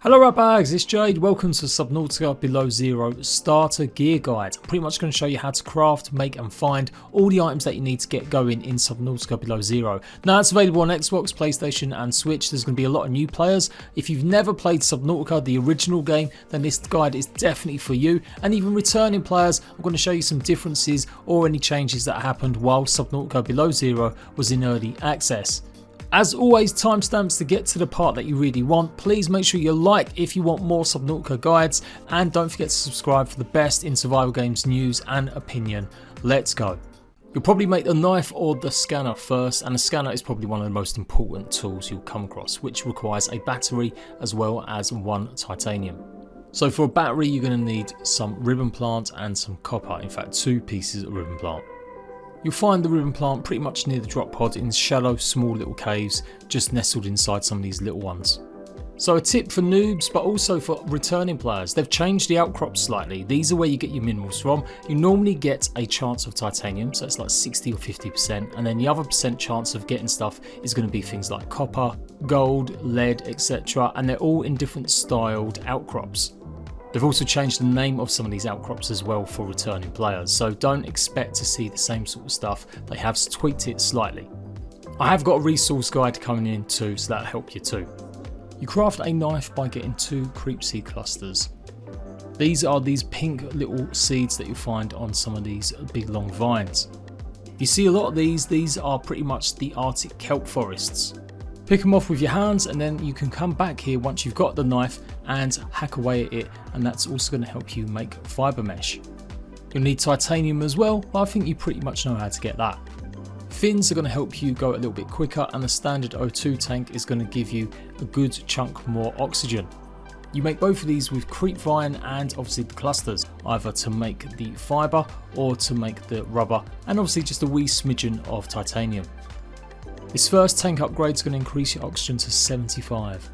Hello ratbags, it's Jade. Welcome to Subnautica Below Zero Starter Gear Guide. I'm pretty much going to show you how to craft, make and find all the items that you need to get going in Subnautica Below Zero. Now it's available on Xbox, PlayStation and Switch. There's going to be a lot of new players. If you've never played Subnautica, the original game, then this guide is definitely for you. And even returning players, I'm going to show you some differences or any changes that happened while Subnautica Below Zero was in early access. As always, timestamps to get to the part that you really want. Please make sure you like if you want more Subnautica guides, and don't forget to subscribe for the best in survival games news and opinion. Let's go. You'll probably make the knife or the scanner first, and the scanner is probably one of the most important tools you'll come across, which requires a battery as well as one titanium. So for a battery you're going to need some ribbon plant and some copper, in fact 2 pieces of ribbon plant. You'll find the ribbon plant pretty much near the drop pod in shallow small little caves just nestled inside some of these little ones. So a tip for noobs but also for returning players, they've changed the outcrops slightly. These are where you get your minerals from. You normally get a chance of titanium, so it's like 60 or 50%, and then the other percent chance of getting stuff is going to be things like copper, gold, lead, etc. and they're all in different styled outcrops. They've also changed the name of some of these outcrops as well for returning players, so don't expect to see the same sort of stuff. They have tweaked it slightly. I have got a resource guide coming in too, so that'll help you too. You craft a knife by getting 2 creep seed clusters. These are these pink little seeds that you'll find on some of these big long vines. You see a lot of these are pretty much the artic kelp forests. Pick them off with your hands and then you can come back here once you've got the knife and hack away at it, and that's also going to help you make fibre mesh. You'll need titanium as well, but I think you pretty much know how to get that. Fins are going to help you go a little bit quicker, and the standard O2 tank is going to give you a good chunk more oxygen. You make both of these with creep vine and obviously the clusters, either to make the fibre or to make the rubber, and obviously just a wee smidgen of titanium. This first tank upgrade is going to increase your oxygen to 75.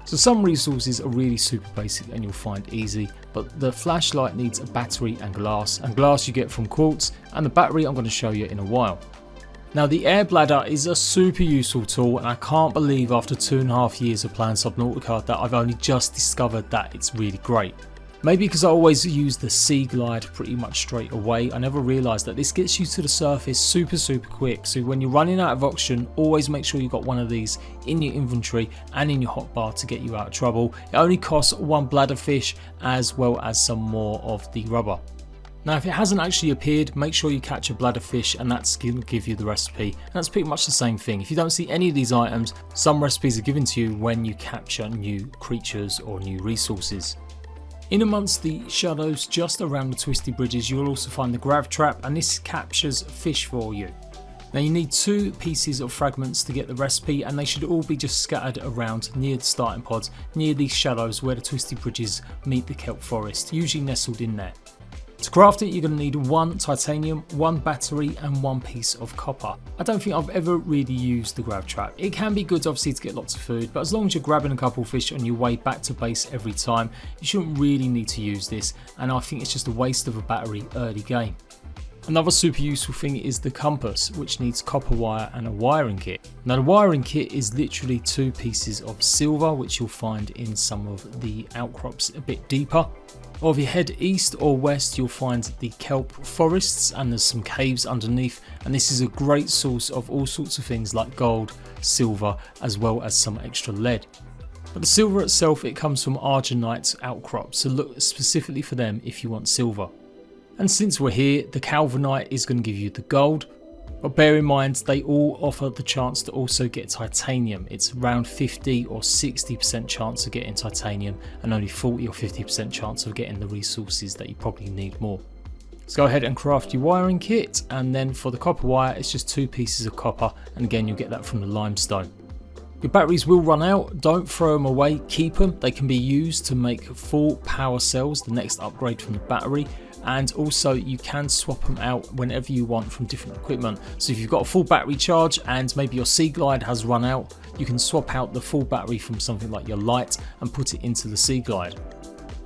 So some resources are really super basic and you'll find easy, but the flashlight needs a battery and glass you get from quartz, and the battery I'm going to show you in a while. Now the air bladder is a super useful tool, and I can't believe after 2.5 years of playing Subnautica that I've only just discovered that it's really great. Maybe because I always use the sea glide pretty much straight away, I never realised that this gets you to the surface super quick. So when you're running out of oxygen, always make sure you've got one of these in your inventory and in your hotbar to get you out of trouble. It only costs 1 bladder fish as well as some more of the rubber. Now if it hasn't actually appeared, make sure you catch a bladder fish and that's going to give you the recipe. And that's pretty much the same thing. If you don't see any of these items, some recipes are given to you when you capture new creatures or new resources. In amongst the shadows just around the twisty bridges, you'll also find the grav trap, and this captures fish for you. Now you need 2 pieces of fragments to get the recipe, and they should all be just scattered around near the starting pods, near these shadows where the twisty bridges meet the kelp forest, usually nestled in there. To craft it, you're going to need 1 titanium, 1 battery and 1 piece of copper. I don't think I've ever really used the grav trap. It can be good obviously to get lots of food, but as long as you're grabbing a couple of fish on your way back to base every time, you shouldn't really need to use this, and I think it's just a waste of a battery early game. Another super useful thing is the compass, which needs copper wire and a wiring kit. Now the wiring kit is literally 2 pieces of silver, which you'll find in some of the outcrops a bit deeper. Or if you head east or west, you'll find the kelp forests, and there's some caves underneath, and this is a great source of all sorts of things like gold, silver, as well as some extra lead. But the silver itself, it comes from argentite outcrops, so look specifically for them if you want silver. And since we're here, the calvanite is going to give you the gold, but bear in mind they all offer the chance to also get titanium. It's around 50 or 60% chance of getting titanium and only 40 or 50% chance of getting the resources that you probably need more. So go ahead and craft your wiring kit, and then for the copper wire it's just 2 pieces of copper, and again you'll get that from the limestone. Your batteries will run out, don't throw them away, keep them. They can be used to make full power cells, the next upgrade from the battery, and also you can swap them out whenever you want from different equipment. So if you've got a full battery charge and maybe your sea glide has run out, you can swap out the full battery from something like your light and put it into the sea glide.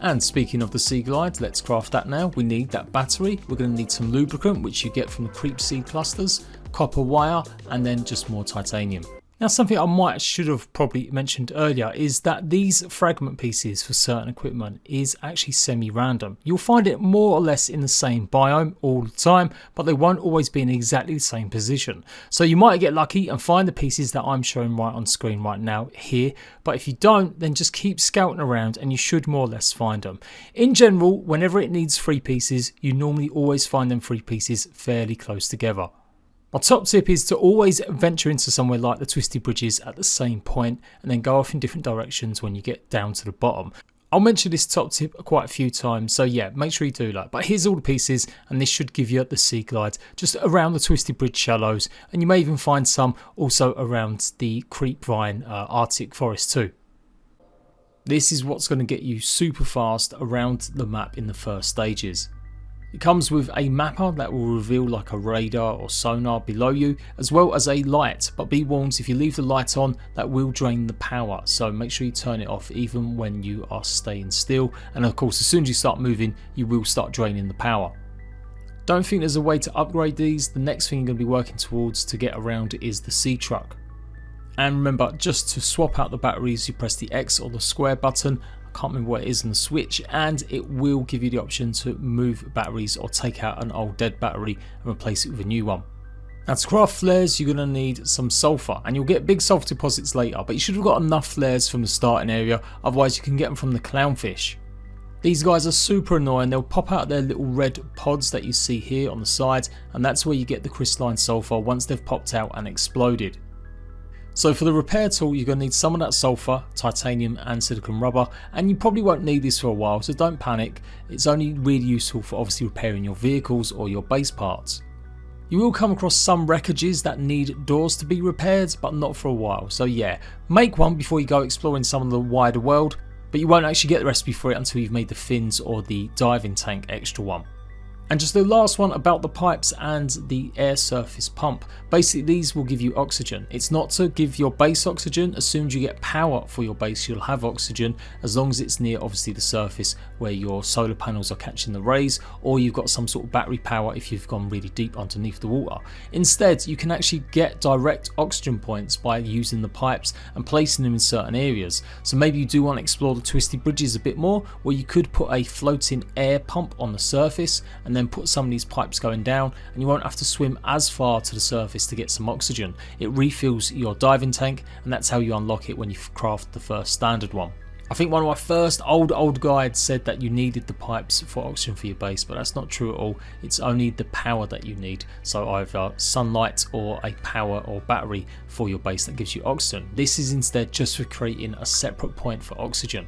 And speaking of the sea glide, let's craft that now. We need that battery, we're going to need some lubricant which you get from the creep seed clusters, copper wire, and then just more titanium. Now, something I should have probably mentioned earlier is that these fragment pieces for certain equipment is actually semi-random. You'll find it more or less in the same biome all the time, but they won't always be in exactly the same position. So you might get lucky and find the pieces that I'm showing right on screen right now here, but if you don't, then just keep scouting around and you should more or less find them. In general, whenever it needs 3 pieces, you normally always find them 3 pieces fairly close together. My top tip is to always venture into somewhere like the twisty bridges at the same point and then go off in different directions when you get down to the bottom. I'll mention this top tip quite a few times, so yeah, make sure you do that. But here's all the pieces, and this should give you the sea glide just around the twisty bridge shallows, and you may even find some also around the creep vine arctic forest too. This is what's going to get you super fast around the map in the first stages. It comes with a mapper that will reveal like a radar or sonar below you, as well as a light, but be warned, if you leave the light on, that will drain the power, so make sure you turn it off even when you are staying still, and of course as soon as you start moving you will start draining the power. Don't think there's a way to upgrade these. The next thing you're going to be working towards to get around is the sea truck. And remember, just to swap out the batteries you press the X or the square button. I can't remember what it is on the switch, and it will give you the option to move batteries or take out an old dead battery and replace it with a new one. Now, to craft flares, you're going to need some sulfur, and you'll get big sulfur deposits later, but you should have got enough flares from the starting area, otherwise you can get them from the clownfish. These guys are super annoying. They'll pop out their little red pods that you see here on the side, and that's where you get the crystalline sulfur once they've popped out and exploded. So for the repair tool, you're going to need some of that sulfur, titanium and silicon rubber, and you probably won't need this for a while, so don't panic. It's only really useful for obviously repairing your vehicles or your base parts. You will come across some wreckages that need doors to be repaired, but not for a while, so yeah, make one before you go exploring some of the wider world, but you won't actually get the recipe for it until you've made the fins or the diving tank extra one. And just the last one about the pipes and the air surface pump. Basically these will give you oxygen. It's not to give your base oxygen. As soon as you get power for your base you'll have oxygen, as long as it's near obviously the surface where your solar panels are catching the rays, or you've got some sort of battery power if you've gone really deep underneath the water. Instead you can actually get direct oxygen points by using the pipes and placing them in certain areas. So maybe you do want to explore the twisty bridges a bit more, where you could put a floating air pump on the surface and then put some of these pipes going down, and you won't have to swim as far to the surface to get some oxygen. It refills your diving tank, and that's how you unlock it when you craft the first standard one. I think one of my first old guides said that you needed the pipes for oxygen for your base, but that's not true at all. It's only the power that you need, so either sunlight or a power or battery for your base that gives you oxygen. This is instead just for creating a separate point for oxygen.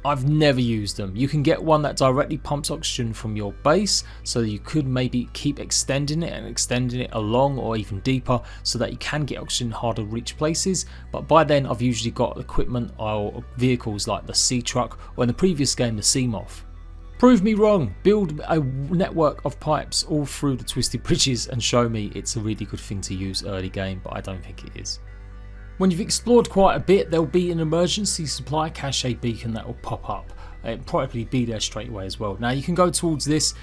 I've never used them. You can get one that directly pumps oxygen from your base, so you could maybe keep extending it and extending it along or even deeper so that you can get oxygen in harder to reach places, but by then I've usually got equipment or vehicles like the sea truck, or in the previous game the sea moth. Prove me wrong, build a network of pipes all through the twisted bridges and show me it's a really good thing to use early game, but I don't think it is. When you've explored quite a bit, there'll be an emergency supply cache beacon that will pop up. It'll probably be there straight away as well. Now you can go towards this.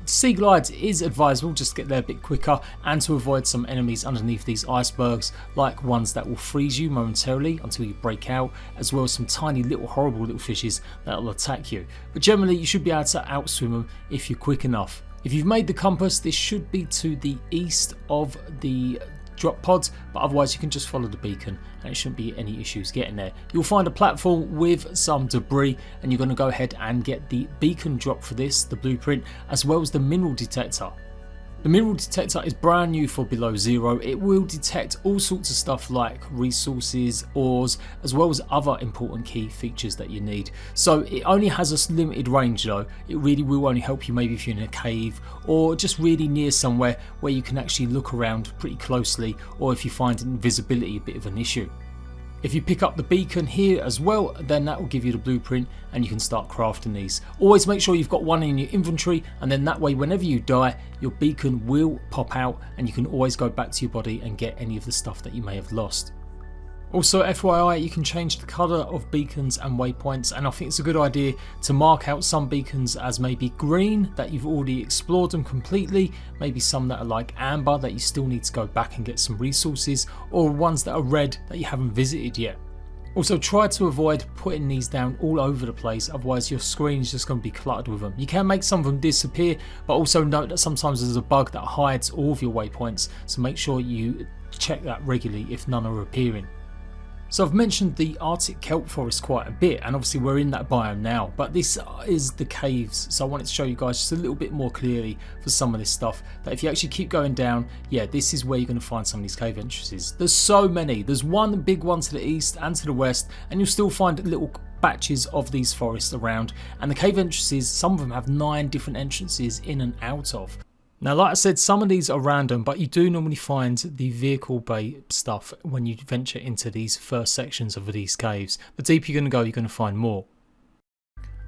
Sea glides is advisable just to get there a bit quicker and to avoid some enemies underneath these icebergs, like ones that will freeze you momentarily until you break out, as well as some tiny little horrible little fishes that will attack you. But generally you should be able to outswim them if you're quick enough. If you've made the compass, this should be to the east of the drop pods, but otherwise you can just follow the beacon and it shouldn't be any issues getting there. You'll find a platform with some debris, and you're going to go ahead and get the beacon drop for this, the blueprint, as well as the mineral detector. The mineral detector is brand new for below zero. It will detect all sorts of stuff like resources, ores, as well as other important key features that you need. So it only has a limited range though. It really will only help you maybe if you're in a cave or just really near somewhere where you can actually look around pretty closely, or if you find invisibility a bit of an issue. If you pick up the beacon here as well, then that will give you the blueprint and you can start crafting these. Always make sure you've got one in your inventory, and then that way whenever you die your beacon will pop out and you can always go back to your body and get any of the stuff that you may have lost. Also FYI, you can change the colour of beacons and waypoints, and I think it's a good idea to mark out some beacons as maybe green, that you've already explored them completely, maybe some that are like amber that you still need to go back and get some resources, or ones that are red that you haven't visited yet. Also try to avoid putting these down all over the place, otherwise your screen is just going to be cluttered with them. You can make some of them disappear, but also note that sometimes there's a bug that hides all of your waypoints, so make sure you check that regularly if none are appearing. So I've mentioned the Arctic kelp forest quite a bit, and obviously we're in that biome now, but this is the caves, so I wanted to show you guys just a little bit more clearly for some of this stuff, that if you actually keep going down, yeah, this is where you're going to find some of these cave entrances. There's so many. There's one big one to the east and to the west, and you'll still find little batches of these forests around, and the cave entrances, some of them have 9 different entrances in and out of. Now, like I said, some of these are random, but you do normally find the vehicle bay stuff when you venture into these first sections of these caves. The deeper you're going to go, you're going to find more.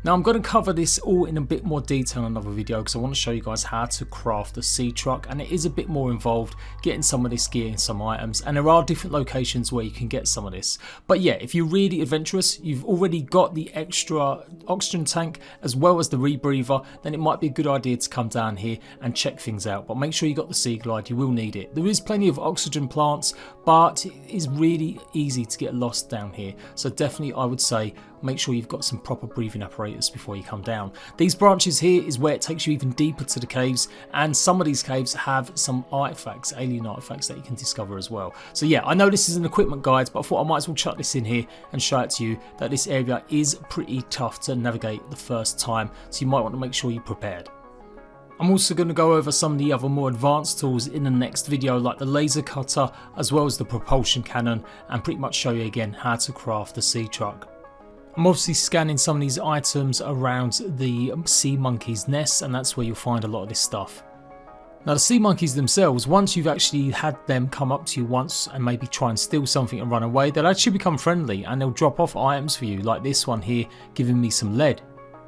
Now I'm going to cover this all in a bit more detail in another video, because I want to show you guys how to craft the sea truck, and it is a bit more involved getting some of this gear and some items, and there are different locations where you can get some of this. But yeah, if you're really adventurous, you've already got the extra oxygen tank as well as the rebreather, then it might be a good idea to come down here and check things out. But make sure you got the sea glide, you will need it. There is plenty of oxygen plants, but it is really easy to get lost down here, so definitely I would say make sure you've got some proper breathing apparatus before you come down. These branches here is where it takes you even deeper to the caves, and some of these caves have some artifacts, alien artifacts that you can discover as well. So yeah, I know this is an equipment guide, but I thought I might as well chuck this in here and show it to you that this area is pretty tough to navigate the first time, so you might want to make sure you're prepared. I'm also going to go over some of the other more advanced tools in the next video, like the laser cutter as well as the propulsion cannon, and pretty much show you again how to craft the sea truck. I'm obviously scanning some of these items around the sea monkey's nest, and that's where you'll find a lot of this stuff. Now the sea monkeys themselves, once you've actually had them come up to you once and maybe try and steal something and run away, they'll actually become friendly and they'll drop off items for you, like this one here giving me some lead.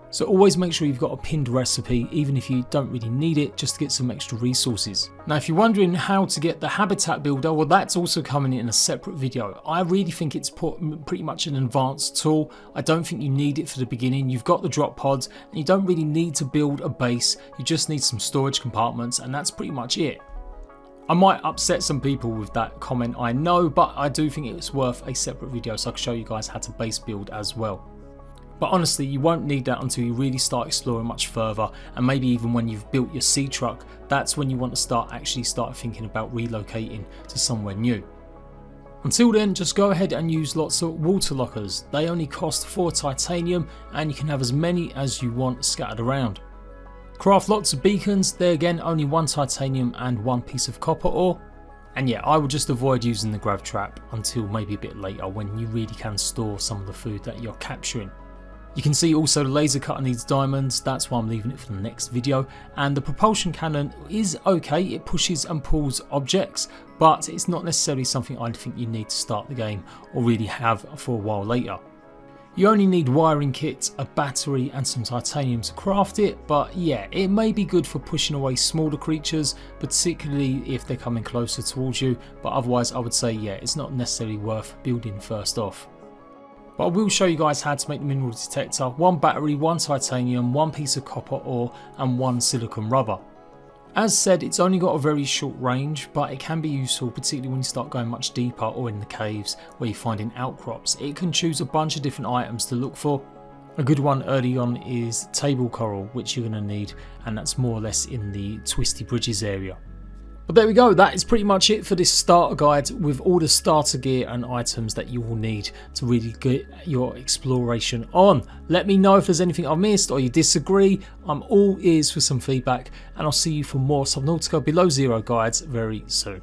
So always make sure you've got a pinned recipe, even if you don't really need it, just to get some extra resources. Now if you're wondering how to get the habitat builder, well that's also coming in a separate video. I really think it's pretty much an advanced tool. I don't think you need it for the beginning. You've got the drop pods and you don't really need to build a base, you just need some storage compartments, and that's pretty much it. I might upset some people with that comment, I know, but I do think it's worth a separate video so I can show you guys how to base build as well. But honestly, you won't need that until you really start exploring much further, and maybe even when you've built your sea truck, that's when you want to actually start thinking about relocating to somewhere new. Until then, just go ahead and use lots of water lockers. They only cost 4 titanium and you can have as many as you want scattered around. Craft lots of beacons, they're again only 1 titanium and 1 piece of copper ore. And yeah, I would just avoid using the grav trap until maybe a bit later when you really can store some of the food that you're capturing. You can see also the laser cutter needs diamonds, that's why I'm leaving it for the next video, and the propulsion cannon is okay, it pushes and pulls objects, but it's not necessarily something I think you need to start the game or really have for a while later. You only need wiring kit, a battery and some titanium to craft it, but yeah, it may be good for pushing away smaller creatures, particularly if they're coming closer towards you, but otherwise I would say yeah, it's not necessarily worth building first off. But I will show you guys how to make the mineral detector: 1 battery, 1 titanium, 1 piece of copper ore and 1 silicon rubber. As said, it's only got a very short range, but it can be useful particularly when you start going much deeper or in the caves where you're finding outcrops. It can choose a bunch of different items to look for. A good one early on is table coral, which you're going to need, and that's more or less in the twisty bridges area. But there we go, that is pretty much it for this starter guide with all the starter gear and items that you will need to really get your exploration on. Let me know if there's anything I missed or you disagree. I'm all ears for some feedback, and I'll see you for more Subnautica Below Zero guides very soon.